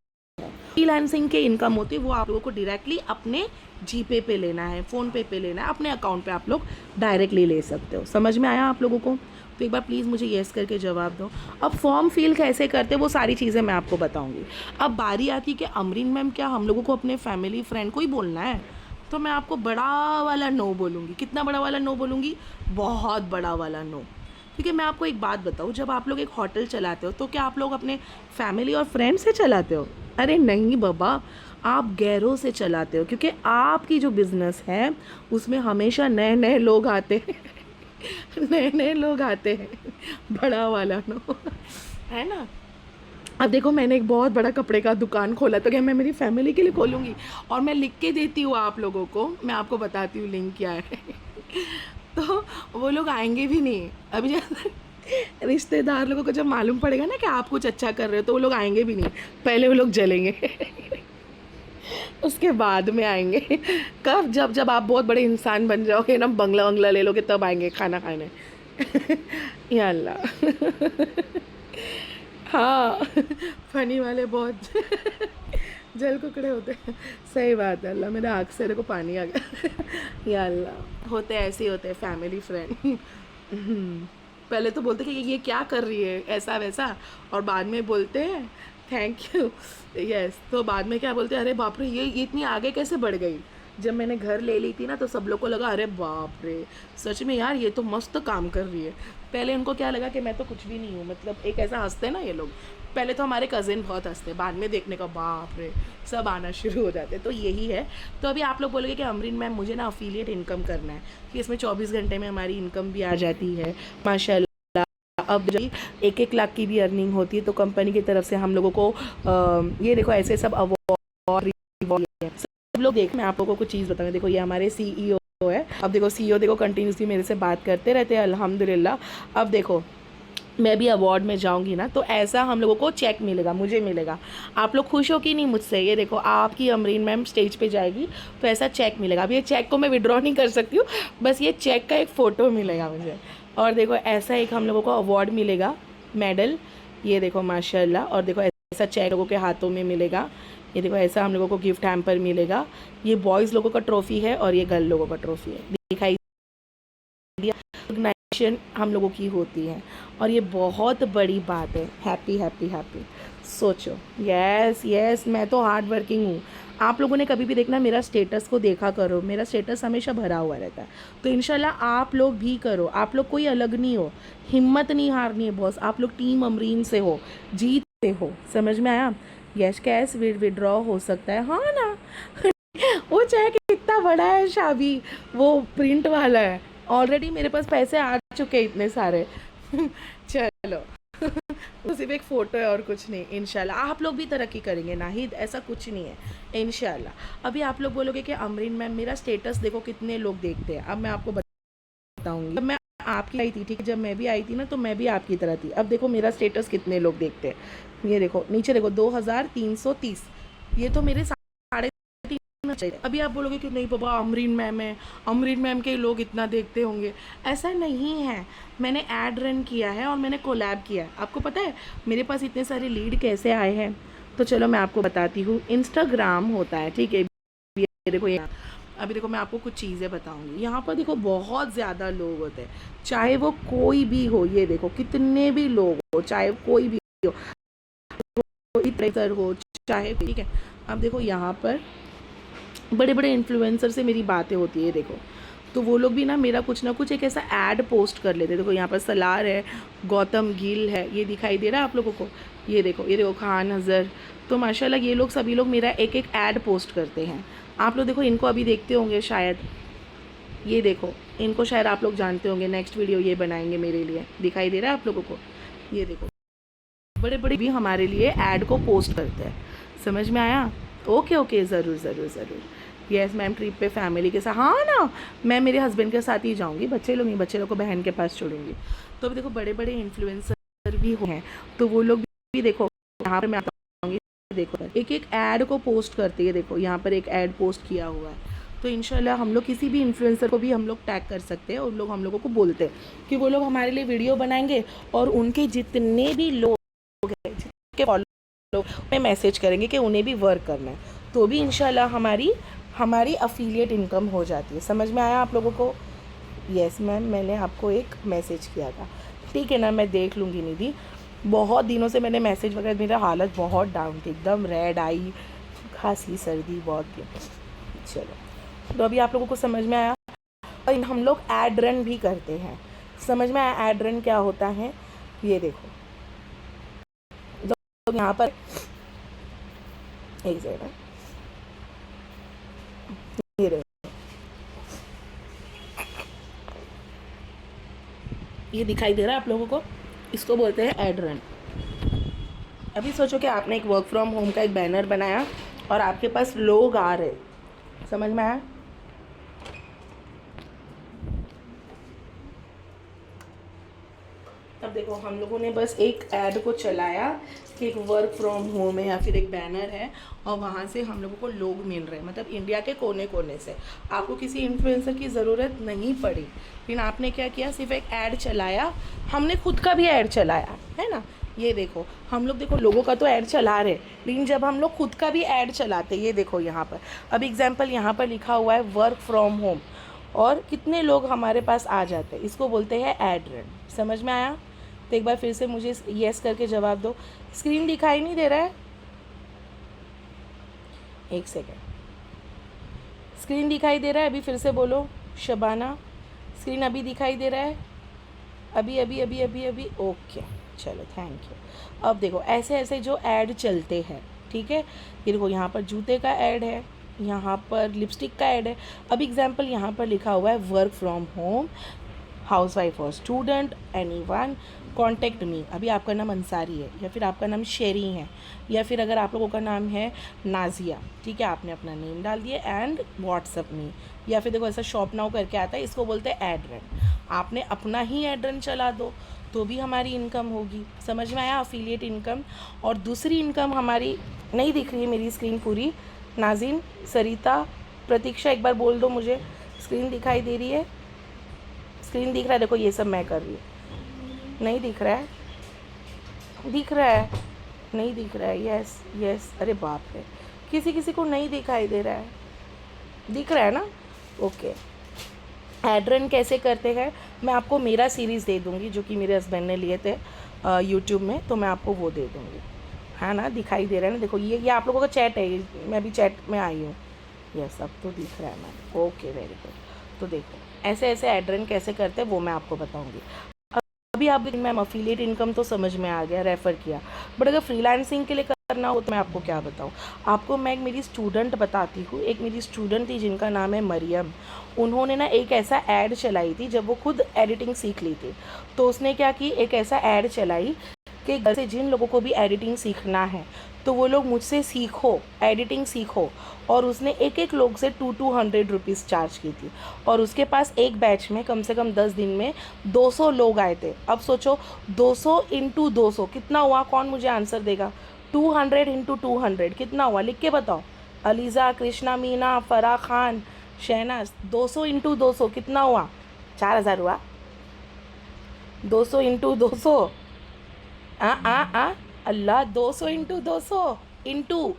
फ्रीलांसिंग के इनकम होती है, वो आप लोगों को डायरेक्टली अपने जीपे पे लेना है, फ़ोनपे पे लेना है, अपने अकाउंट पे आप लोग डायरेक्टली ले सकते हो। समझ में आया आप लोगों को? तो एक बार प्लीज़ मुझे येस करके जवाब दो। अब फॉर्म फिल कैसे करते वो सारी चीज़ें मैं आपको बताऊंगी। अब बारी आती है कि अमरीन मैम क्या हम लोगों को अपने फैमिली फ्रेंड को ही बोलना है? तो मैं आपको बड़ा वाला नो बोलूँगी। कितना बड़ा वाला नो बोलूँगी? बहुत बड़ा वाला नो। क्योंकि मैं आपको एक बात बताऊँ, जब आप लोग एक होटल चलाते हो तो क्या आप लोग अपने फैमिली और फ्रेंड से चलाते हो? अरे नहीं बाबा, आप गैरों से चलाते हो, क्योंकि आपकी जो बिज़नेस है उसमें हमेशा नए नए लोग आते हैं नए नए लोग आते हैं, बड़ा वाला नो, है ना। अब देखो मैंने एक बहुत बड़ा कपड़े का दुकान खोला, तो क्या मैं मेरी फैमिली के लिए खोलूँगी, और मैं लिख के देती हूँ आप लोगों को, मैं आपको बताती हूँ लिंक क्या है। तो वो लोग आएंगे भी नहीं अभी, जैसे रिश्तेदार लोगों को जब मालूम पड़ेगा ना कि आप कुछ अच्छा कर रहे हो, तो वो लोग आएंगे भी नहीं, पहले वो लोग जलेंगे। उसके बाद में आएंगे। कब? जब जब आप बहुत बड़े इंसान बन जाओगे ना, बंगला वंगला ले लोगे, तब आएंगे खाना खाने। या अल्लाह। हाँ। फनी वाले बहुत जल कुकड़े होते हैं। सही बात है, अल्लाह मेरे आँख से देखो पानी आ गया। या अल्लाह, होते ऐसे ही होते हैं फैमिली फ्रेंड। पहले तो बोलते कि ये क्या कर रही है ऐसा वैसा, और बाद में बोलते हैं थैंक यू। यस, तो बाद में क्या बोलते हैं, अरे बाप रे ये इतनी आगे कैसे बढ़ गई। जब मैंने घर ले ली थी ना, तो सब लोग को लगा अरे बाप रे, सच में यार ये तो मस्त काम कर रही है। पहले उनको क्या लगा कि मैं तो कुछ भी नहीं हूँ, मतलब एक ऐसा हंसते हैं ना ये लोग। पहले तो हमारे कज़िन बहुत हंसते, बाद में देखने का बाप रे सब आना शुरू हो जाते। तो यही है। तो अभी आप लोग बोलोगे कि अमरीन मैम मुझे ना अफिलिएट इनकम करना है, कि इसमें 24 घंटे में हमारी इनकम भी आ जाती है माशाल्लाह। अब जब 1-1 लाख की भी अर्निंग होती है, तो कंपनी की तरफ से हम लोगों को ये देखो ऐसे सब अवार्ड सब लोग देख। मैं आप लोगों को कुछ चीज़ बताऊँ, देखो ये हमारे सीईओ है। अब देखो सीईओ देखो कंटिन्यूसली मेरे से बात करते रहते हैं अल्हम्दुलिल्लाह। अब देखो मैं भी अवार्ड में जाऊंगी ना, तो ऐसा हम लोगों को चेक मिलेगा, मुझे मिलेगा। आप लोग खुश हो कि नहीं मुझसे? ये देखो आपकी अमरीन मैम स्टेज पे जाएगी तो ऐसा चेक मिलेगा। अब ये चेक को मैं विड्रॉ नहीं कर सकती हूँ, बस ये चेक का एक फ़ोटो मिलेगा मुझे। और देखो ऐसा एक हम लोगों को अवार्ड मिलेगा, मेडल, ये देखो माशाल्लाह। और देखो ऐसा चेक लोगों के हाथों में मिलेगा। ये देखो ऐसा हम लोगों को गिफ्ट हैम्पर मिलेगा। ये बॉयज़ लोगों का ट्रॉफ़ी है और ये गर्ल लोगों का ट्रॉफ़ी है। दिखाई रिकग्नाइजेशन हम लोगों की होती है, और ये बहुत बड़ी बात है। Happy happy happy. सोचो, यस यस, मैं तो हार्ड वर्किंग हूँ। आप लोगों ने कभी भी देखना मेरा स्टेटस को देखा करो, मेरा स्टेटस हमेशा भरा हुआ रहता है। तो इंशाल्लाह आप लोग भी करो, आप लोग कोई अलग नहीं हो, हिम्मत नहीं हारनी है बॉस। आप लोग टीम अमरीन से हो, जीतते हो, समझ में आया। यस, कैश विड्रॉ हो सकता है, हाँ ना। वो चेक कितना बड़ा है शाबी, वो प्रिंट वाला है। ऑलरेडी मेरे पास पैसे आ चुके हैं इतने सारे। चलो। वो सिर्फ एक फ़ोटो है और कुछ नहीं। इंशाल्लाह आप लोग भी तरक्की करेंगे, नाहिद ऐसा कुछ नहीं है इंशाल्लाह। अभी आप लोग बोलोगे कि अमरीन मैम मेरा स्टेटस देखो कितने लोग देखते हैं। अब मैं आपको बताऊंगी, जब मैं आपकी आई थी, ठीक है, जब मैं भी आई थी ना, तो मैं भी आपकी तरह थी। अब देखो मेरा स्टेटस कितने लोग देखते हैं, ये देखो नीचे देखो 2330। ये तो मेरे 3.5 चाहिए। अभी आप बोलोगे कि नहीं बाबा अमरीन मैम है, अमरीन मैम के लोग इतना देखते होंगे। ऐसा नहीं है, मैंने ऐड रन किया है और मैंने कोलैब किया है। आपको पता है मेरे पास इतने सारे लीड कैसे आए हैं? तो चलो मैं आपको बताती हूँ। इंस्टाग्राम होता है, ठीक है, ये देखो ये। अभी देखो मैं आपको कुछ चीज़ें बताऊंगी। यहाँ पर देखो बहुत ज़्यादा लोग होते हैं, चाहे वो कोई भी हो। ये देखो कितने भी लोग हो, चाहे कोई भी हो, कोई ट्रेजर हो, चाहे, ठीक है। अब देखो यहाँ पर बड़े बड़े इन्फ्लुएंसर से मेरी बातें होती है, देखो। तो वो लोग भी ना मेरा कुछ ना कुछ एक ऐसा ऐड पोस्ट कर लेते। देखो यहाँ पर सलार है, गौतम गिल है, ये दिखाई दे रहा है आप लोगों को? ये देखो खान अजहर। तो माशाल्लाह ये लोग सभी लोग मेरा एक एक ऐड पोस्ट करते हैं। आप लोग देखो इनको अभी देखते होंगे शायद, ये देखो इनको शायद आप लोग जानते होंगे। नेक्स्ट वीडियो ये बनाएंगे मेरे लिए, दिखाई दे रहा है आप लोगों को? ये देखो बड़े बड़े भी हमारे लिए ऐड को पोस्ट करते हैं, समझ में आया? ओके ओके, ज़रूर ज़रूर ज़रूर। यस मैम, ट्रिप पे फैमिली के साथ, हाँ ना, मैं मेरे हस्बैंड के साथ ही जाऊँगी, बच्चे लोग नहीं, बच्चे लोग को बहन के पास छोड़ूंगी। तो अभी देखो बड़े बड़े इन्फ्लुएंसर भी हैं, तो वो लोग भी देखो यहाँ पर मैं बताऊँगी। देखो एक एक ऐड को पोस्ट करती है, देखो यहाँ पर एक ऐड पोस्ट किया हुआ है। तो इंशाल्लाह हम लोग किसी भी इन्फ्लुएंसर को भी हम लोग टैग कर सकते हैं, और लोग हम लोगों को बोलते हैं कि वो लोग हमारे लिए वीडियो बनाएंगे, और उनके जितने भी लोग हैं, जिनके फॉलो में मैसेज करेंगे कि उन्हें भी वर्क करना है, तो भी इंशाल्लाह हमारी अफिलिएट इनकम हो जाती है। समझ में आया आप लोगों को? यस मैम, मैंने आपको एक मैसेज किया था, ठीक है ना, मैं देख लूँगी निधि। बहुत दिनों से मैंने मैसेज वगैरह, मेरा हालत बहुत डाउन थी, एकदम रेड आई, खांसी सर्दी बहुत थी। चलो, तो अभी आप लोगों को समझ में आया। और हम लोग ऐड रन भी करते हैं, समझ में आया ऐड रन क्या होता है? ये देखो तो यहाँ पर एक जगह, ये देखो ये दिखाई दे रहा है आप लोगों को, इसको बोलते हैं एड रन। अभी सोचो कि आपने एक वर्क फ्रॉम होम का एक बैनर बनाया और आपके पास लोग आ रहे, समझ में आया? अब देखो हम लोगों ने बस एक ऐड को चलाया कि एक वर्क फ्रॉम होम है या फिर एक बैनर है, और वहाँ से हम लोगों को लोग मिल रहे हैं, मतलब इंडिया के कोने कोने से। आपको किसी इन्फ्लुएंसर की ज़रूरत नहीं पड़ी, लेकिन आपने क्या किया, सिर्फ एक ऐड चलाया। हमने खुद का भी ऐड चलाया है ना, ये देखो हम लोग, देखो लोगों का तो ऐड चला रहे, लेकिन जब हम लोग खुद का भी ऐड चलाते, ये देखो यहाँ पर अब एग्जाम्पल यहाँ पर लिखा हुआ है वर्क फ्रॉम होम, और कितने लोग हमारे पास आ जाते हैं, इसको बोलते हैं ऐड रन। समझ में आया? तो एक बार फिर से मुझे यस करके जवाब दो। स्क्रीन दिखाई नहीं दे रहा है? एक सेकेंड, स्क्रीन दिखाई दे रहा है? अभी फिर से बोलो शबाना, स्क्रीन अभी दिखाई दे रहा है? अभी अभी अभी अभी अभी ओके, चलो थैंक यू। अब देखो ऐसे ऐसे जो ऐड चलते हैं, ठीक है, ये देखो यहाँ पर जूते का ऐड है, यहाँ पर लिपस्टिक का ऐड है। अब एग्जाम्पल यहाँ पर लिखा हुआ है वर्क फ्रॉम होम, हाउसवाइफ और स्टूडेंट, एनीवन कॉन्टेक्ट मी। अभी आपका नाम अंसारी है, या फिर आपका नाम शेरी है, या फिर अगर आप लोगों का नाम है नाजिया, ठीक है, आपने अपना नेम डाल दिया एंड व्हाट्सअप मी, या फिर देखो ऐसा शॉप नाउ करके आता है, इसको बोलते हैं एड रन। आपने अपना ही एड रन चला दो तो भी हमारी इनकम होगी। समझ में आया? Affiliate income. और दूसरी इनकम हमारी, नहीं दिख रही है मेरी स्क्रीन पूरी, नाजिन, सरिता, प्रतीक्षा, एक बार बोल दो मुझे स्क्रीन दिखाई दे रही है? स्क्रीन दिख रहा है? देखो ये सब मैं कर रही हूँ, नहीं दिख रहा है? दिख रहा है? नहीं दिख रहा है? यस यस, अरे बाप रे, किसी किसी को नहीं दिखाई दे रहा है, दिख रहा है ना? ओके। एड रन कैसे करते हैं, मैं आपको मेरा सीरीज़ दे दूँगी जो कि मेरे हस्बैंड ने लिए थे यूट्यूब में, तो मैं आपको वो दे दूँगी, है ना? दिखाई दे रहा है ना? देखो ये आप लोगों का चैट है, मैं भी चैट में आई हूँ। यस, अब तो दिख रहा है मैम, ओके वेरी गुड। तो देखो ऐसे ऐसे एड रन कैसे करते हैं वो मैं आपको बताऊँगी। अभी आप मैम अफिलिएट इनकम तो समझ में आ गया, रेफ़र किया, बट अगर फ्रीलांसिंग के लिए करना हो तो मैं आपको क्या बताऊँ? आपको मैं एक मेरी स्टूडेंट बताती हूँ। एक मेरी स्टूडेंट थी जिनका नाम है मरियम। उन्होंने ना एक ऐसा ऐड चलाई थी, जब वो खुद एडिटिंग सीख ली थी, तो उसने क्या की, एक ऐसा ऐड चलाई कि घर से जिन लोगों को भी एडिटिंग सीखना है तो वो लोग मुझसे सीखो, एडिटिंग सीखो। और उसने एक एक लोग से 200 रुपीज़ चार्ज की थी, और उसके पास एक बैच में कम से कम 10 दिन में 200 लोग आए थे। अब सोचो 200 इंटू 200 कितना हुआ? कौन मुझे आंसर देगा? 200 इंटू 200 कितना हुआ? लिख के बताओ। अलीज़ा, कृष्णा, मीना, फराह खान, शहनाज, 200 इंटू 200 कितना हुआ? 4000 हुआ। 200 इंटू 200, अल्लाह, 200 into 200 into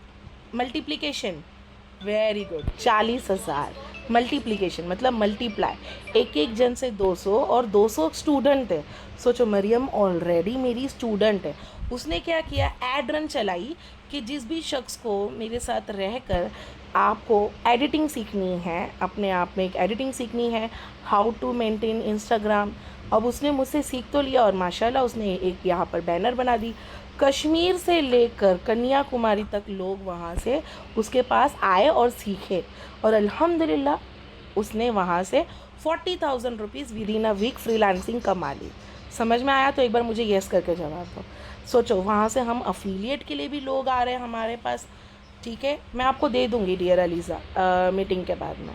multiplication, very good, 40,000। Multiplication मतलब मल्टीप्लाई, एक एक जन से 200, और 200 स्टूडेंट है। सोचो मरियम ऑलरेडी मेरी स्टूडेंट है, उसने क्या किया, एड रन चलाई कि जिस भी शख्स को मेरे साथ रहकर आपको एडिटिंग सीखनी है, अपने आप में एक एडिटिंग सीखनी है, हाउ टू मेंटेन इंस्टाग्राम। अब उसने मुझसे सीख तो लिया, और माशाल्लाह उसने एक यहाँ पर बैनर बना दी। कश्मीर से लेकर कन्याकुमारी तक लोग वहाँ से उसके पास आए और सीखे, और अल्हम्दुलिल्लाह उसने वहाँ से 40,000 rupees within a week freelancing कमा ली। समझ में आया? तो एक बार मुझे येस करके जवाब दो। सोचो वहाँ से हम अफिलिएट के लिए भी लोग आ रहे हैं हमारे पास, ठीक है? मैं आपको दे दूँगी डियर अलीज़ा मीटिंग के बाद में।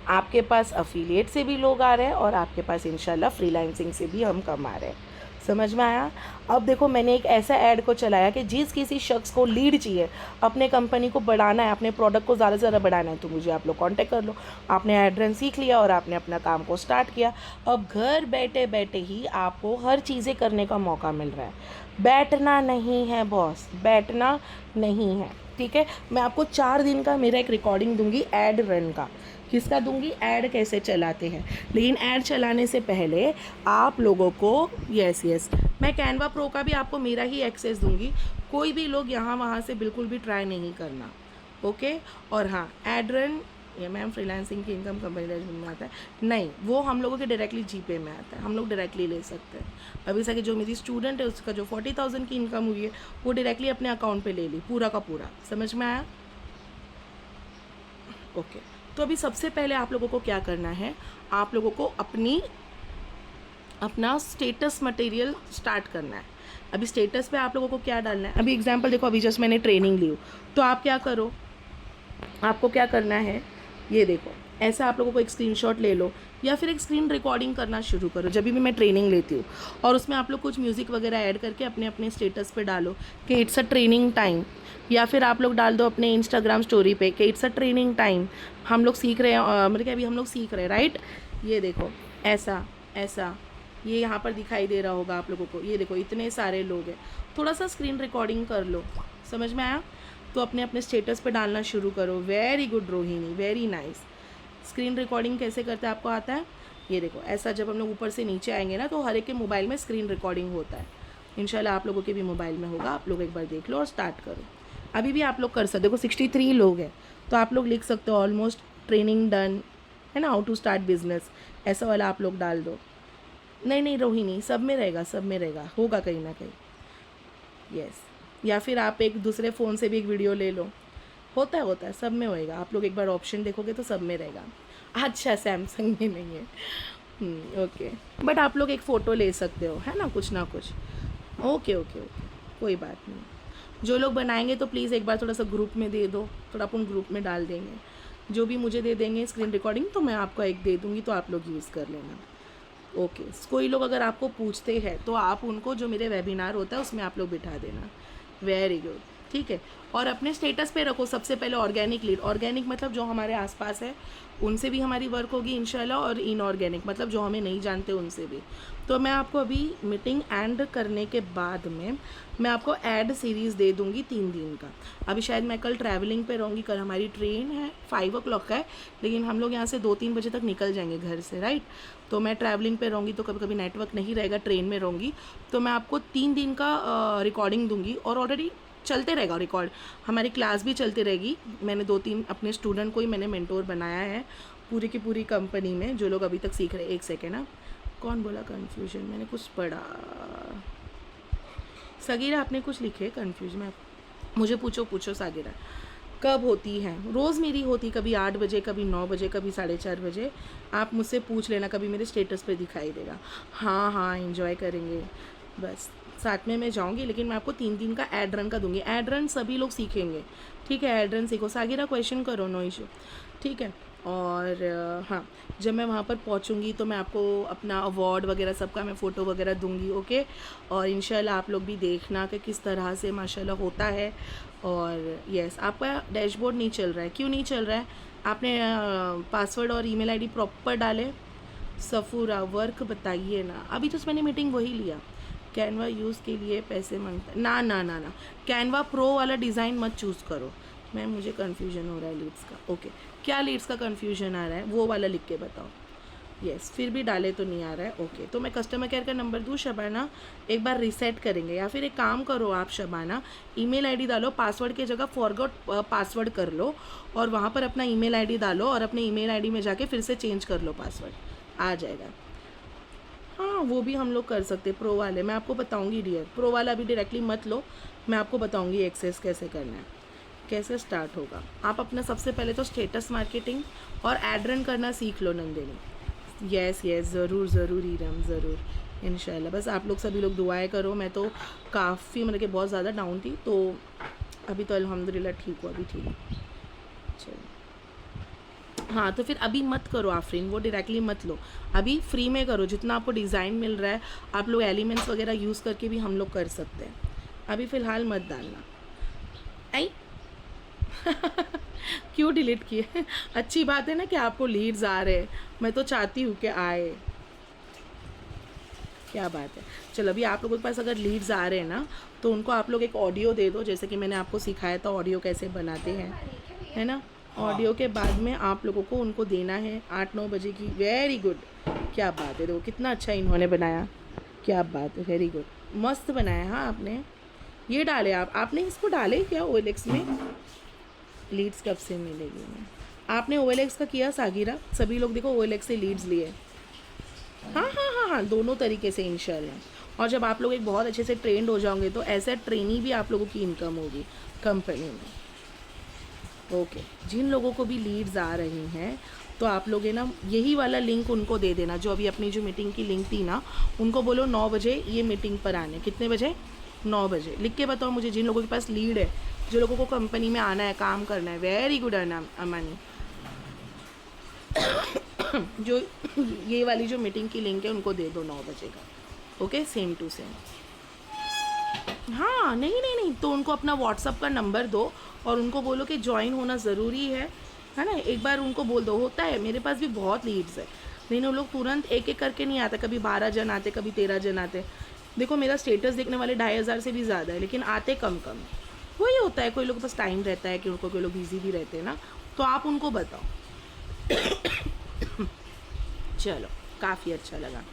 आपके पास अफिलिएट से भी लोग आ रहे हैं, और आपके पास इंशाल्लाह फ्रीलांसिंग से भी हम कमा रहे हैं। समझ में आया? अब देखो मैंने एक ऐसा ऐड को चलाया कि जिस किसी शख्स को लीड चाहिए, अपने कंपनी को बढ़ाना है, अपने प्रोडक्ट को ज़्यादा से ज़्यादा बढ़ाना है, तो मुझे आप लोग कांटेक्ट कर लो। आपने ऐड रन सीख लिया और आपने अपना काम को स्टार्ट किया। अब घर बैठे बैठे ही आपको हर चीज़ें करने का मौका मिल रहा है। बैठना नहीं है बॉस, बैठना नहीं है, ठीक है? मैं आपको 4 दिन का मेरा एक रिकॉर्डिंग दूंगी ऐड रन का। किसका दूंगी? ऐड कैसे चलाते हैं। लेकिन ऐड चलाने से पहले आप लोगों को, यस मैं कैनवा प्रो का भी आपको मेरा ही एक्सेस दूंगी। कोई भी लोग यहाँ वहाँ से बिल्कुल भी ट्राई नहीं करना, ओके? और हाँ, ऐड रन ये मैम फ्रीलांसिंग की इनकम कंपनी मैनेजमेंट में आता है नहीं, वो हम लोगों के डायरेक्टली जीपे में आता है, हम लोग डायरेक्टली ले सकते हैं। अभी से जो मेरी स्टूडेंट है उसका जो 40,000 की इनकम हुई है वो डायरेक्टली अपने अकाउंट पे ले ली, पूरा का पूरा। समझ में आया? ओके। तो अभी सबसे पहले आप लोगों को क्या करना है, आप लोगों को अपनी अपना स्टेटस मटेरियल स्टार्ट करना है। अभी स्टेटस पे आप लोगों को क्या डालना है, अभी एग्जांपल देखो, अभी जस्ट मैंने ट्रेनिंग ली, तो आप क्या करो, आपको क्या करना है, ये देखो ऐसा आप लोगों को एक स्क्रीनशॉट ले लो या फिर एक स्क्रीन रिकॉर्डिंग करना शुरू करो जब भी मैं ट्रेनिंग लेती हूँ, और उसमें आप लोग कुछ म्यूज़िक वगैरह ऐड करके अपने अपने स्टेटस पे डालो कि इट्स अ ट्रेनिंग टाइम, या फिर आप लोग डाल दो अपने इंस्टाग्राम स्टोरी पे कि इट्स अ ट्रेनिंग टाइम, हम लोग सीख रहे हैं, मतलब कि अभी हम लोग सीख रहे हैं, राइट। ये देखो ऐसा ऐसा, ये यहाँ पर दिखाई दे रहा होगा आप लोगों को, ये देखो इतने सारे लोग हैं, थोड़ा सा स्क्रीन रिकॉर्डिंग कर लो, समझ में आया, तो अपने अपने स्टेटस पे डालना शुरू करो। Very good Rohini, very nice. Screen recording कैसे करते हैं आपको आता है, ये देखो ऐसा जब हम लोग ऊपर से नीचे आएंगे ना तो हर एक के मोबाइल में स्क्रीन रिकॉर्डिंग होता है, इंशाल्लाह आप लोगों के भी मोबाइल में होगा, आप लोग एक बार देख लो और स्टार्ट करो। अभी भी आप लोग कर सकते, देखो 63 लोग हैं, तो आप लोग लिख सकते हो ऑलमोस्ट ट्रेनिंग डन, है ना, हाउ टू स्टार्ट बिजनेस, ऐसा वाला आप लोग डाल दो। नहीं नहीं रोहिणी, सब में रहेगा, सब में रहेगा, होगा कहीं ना कहीं, यस। या फिर आप एक दूसरे फ़ोन से भी एक वीडियो ले लो, होता है सब में होएगा, आप लोग एक बार ऑप्शन देखोगे तो सब में रहेगा। अच्छा सैमसंग में नहीं है, ओके, बट आप लोग एक फ़ोटो ले सकते हो, है ना, कुछ ना कुछ, ओके ओके ओके, कोई बात नहीं। जो लोग बनाएंगे तो प्लीज़ एक बार थोड़ा सा ग्रुप में दे दो, थोड़ा अपन ग्रुप में डाल देंगे, जो भी मुझे दे देंगे स्क्रीन रिकॉर्डिंग तो मैं आपको एक दे दूँगी, तो आप लोग यूज़ कर लेना, ओके। कोई लोग अगर आपको पूछते हैं तो आप उनको जो मेरे वेबिनार होता है उसमें आप लोग बिठा देना, वेरी गुड, ठीक है। और अपने स्टेटस पे रखो सबसे पहले ऑर्गेनिक लीड, ऑर्गेनिक मतलब जो हमारे आसपास है उनसे भी हमारी वर्क होगी इंशाल्लाह, और इनऑर्गेनिक मतलब जो हमें नहीं जानते उनसे भी। तो मैं आपको अभी मीटिंग एंड करने के बाद में मैं आपको ऐड सीरीज़ दे दूँगी 3 दिन का। अभी शायद मैं कल ट्रैवलिंग पे रहूँगी, कल हमारी ट्रेन है 5 o'clock का है, लेकिन हम लोग यहाँ से 2-3 बजे तक निकल जाएंगे घर से, राइट। तो मैं ट्रैवलिंग पे रहूँगी तो कभी कभी नेटवर्क नहीं रहेगा, ट्रेन में रहूँगी, तो मैं आपको 3 दिन का रिकॉर्डिंग दूँगी, और ऑलरेडी चलते रहेगा रिकॉर्ड, हमारी क्लास भी चलती रहेगी। मैंने 2-3 अपने स्टूडेंट को ही मैंने मेंटोर बनाया है पूरी की पूरी कंपनी में, जो लोग अभी तक सीख रहे हैं। एक सेकेंड, ना कौन बोला कन्फ्यूजन, मैंने कुछ पढ़ा, सगीरा आपने कुछ लिखे कन्फ्यूजन में, मुझे पूछो सागिरा, कब होती है, रोज़ मेरी होती, कभी 8 बजे, कभी 9 बजे, कभी 4:30 बजे, आप मुझसे पूछ लेना, कभी मेरे स्टेटस पे दिखाई देगा। हाँ हाँ, एंजॉय करेंगे, बस साथ में मैं जाऊंगी, लेकिन मैं आपको 3 दिन का एड रन का दूंगी, एड रन सभी लोग सीखेंगे, ठीक है, एड रन सीखो, सागिरा क्वेश्चन करो, नो इशू, ठीक है। और हाँ, जब मैं वहाँ पर पहुँचूँगी तो मैं आपको अपना अवार्ड वगैरह सबका मैं फ़ोटो वगैरह दूँगी, ओके। और इंशाल्लाह आप लोग भी देखना कि किस तरह से माशाल्लाह होता है। और यस, आपका डैशबोर्ड नहीं चल रहा है, क्यों नहीं चल रहा है, आपने पासवर्ड और ईमेल आईडी प्रॉपर डाले। सफ़ूरा वर्क बताइए ना, अभी तो मैंने मीटिंग वही लिया, कैनवा यूज़ के लिए पैसे मांगता, ना ना ना ना, कैनवा प्रो वाला डिज़ाइन मत चूज़ करो। मैम मुझे कन्फ्यूजन हो रहा है लीड्स का, ओके, क्या लीड्स का कन्फ्यूजन आ रहा है वो वाला लिख के बताओ। यस, फिर भी डाले तो नहीं आ रहा है, ओके। तो मैं कस्टमर केयर का नंबर दूँ शबाना, एक बार रीसेट करेंगे, या फिर एक काम करो आप शबाना, ईमेल आईडी डालो, पासवर्ड की जगह फॉरगॉट पासवर्ड कर लो, और वहाँ पर अपना ईमेल आईडी डालो, और अपने ईमेल आईडी में जाके फिर से चेंज कर लो पासवर्ड, आ जाएगा। हाँ, वो भी हम लोग कर सकते, प्रो वाले मैं आपको बताऊँगी डियर, प्रो वाला अभी डायरेक्टली मत लो, मैं आपको बताऊँगी एक्सेस कैसे करना है, कैसे स्टार्ट होगा। आप अपना सबसे पहले तो स्टेटस मार्केटिंग और एड रन करना सीख लो नंदिनी। यस यस, ज़रूर ज़रूर ईरम, ज़रूर इंशाल्लाह। बस आप लोग सभी लोग दुआएं करो, मैं तो काफ़ी मतलब कि बहुत ज़्यादा डाउन थी, तो अभी तो अल्हम्दुलिल्लाह ठीक हुआ, अभी ठीक। चलो हाँ, तो फिर अभी मत करो आफरीन, वो डायरेक्टली मत लो, अभी फ्री में करो, जितना आपको डिज़ाइन मिल रहा है आप लोग एलिमेंट्स वगैरह यूज़ करके भी हम लोग कर सकते हैं, अभी फ़िलहाल मत डालना। आई क्यों डिलीट किए अच्छी बात है ना कि आपको लीड्स आ रहे हैं, मैं तो चाहती हूँ कि आए, क्या बात है। चलो अभी आप लोगों के पास अगर लीड्स आ रहे हैं ना, तो उनको आप लोग एक ऑडियो दे दो, जैसे कि मैंने आपको सिखाया था ऑडियो कैसे बनाते हैं, है ना। ऑडियो के बाद में आप लोगों को उनको देना है 8-9 बजे की, वेरी गुड, क्या बात है, देखो कितना अच्छा इन्होंने बनाया, क्या बात है, वेरी गुड, मस्त बनाया। हाँ आपने ये डाले, आपने इसको डाले क्या OLX में, लीड्स कब से मिलेगी, आपने OLX का किया सागिरा, सभी लोग देखो OLX से लीड्स लिए, हाँ हाँ हाँ हाँ, दोनों तरीके से इंशाल्लाह। और जब आप लोग एक बहुत अच्छे से ट्रेंड हो जाओगे तो ऐसे ट्रेनी भी आप लोगों की इनकम होगी कंपनी में, ओके। जिन लोगों को भी लीड्स आ रही हैं तो आप लोग है ना यही वाला लिंक उनको दे देना, जो अभी अपनी जो मीटिंग की लिंक थी ना, उनको बोलो 9 बजे ये मीटिंग पर आने। कितने बजे? 9 बजे। लिख के बताओ मुझे, जिन लोगों के पास लीड है, जो लोगों को कंपनी में आना है, काम करना है। वेरी गुड अमानी। जो ये वाली जो मीटिंग की लिंक है उनको दे दो 9 बजे का। Okay, same to same. हाँ, नहीं नहीं नहीं, तो उनको अपना व्हाट्सअप का नंबर दो और उनको बोलो कि ज्वाइन होना ज़रूरी है ना। एक बार उनको बोल दो। होता है, मेरे पास भी बहुत लीड्स है, लेकिन वो लोग तुरंत एक एक करके नहीं आते। कभी 12 जन आते, कभी 13 जन आते। देखो मेरा स्टेटस देखने वाले 2500 से भी ज़्यादा है, लेकिन आते कम कम। वही होता है, कोई लोग के पास टाइम रहता है, कि उनको कोई लोग बिजी भी रहते हैं ना, तो आप उनको बताओ। चलो, काफ़ी अच्छा लगा।